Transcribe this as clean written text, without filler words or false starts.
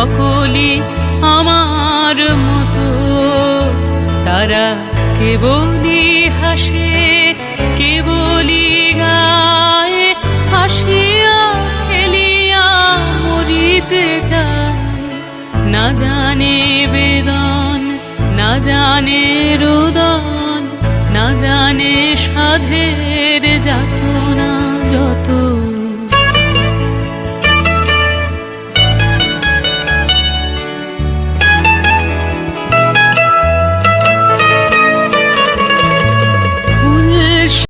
সকলই আমার মতো। তারা কেবলই হাসে, কেবলই গায়, হাসিয়া খেলিয়া মরিতে যায়। না জানে বেদন, না জানে রোদন, না জানে সাধের যাতনা।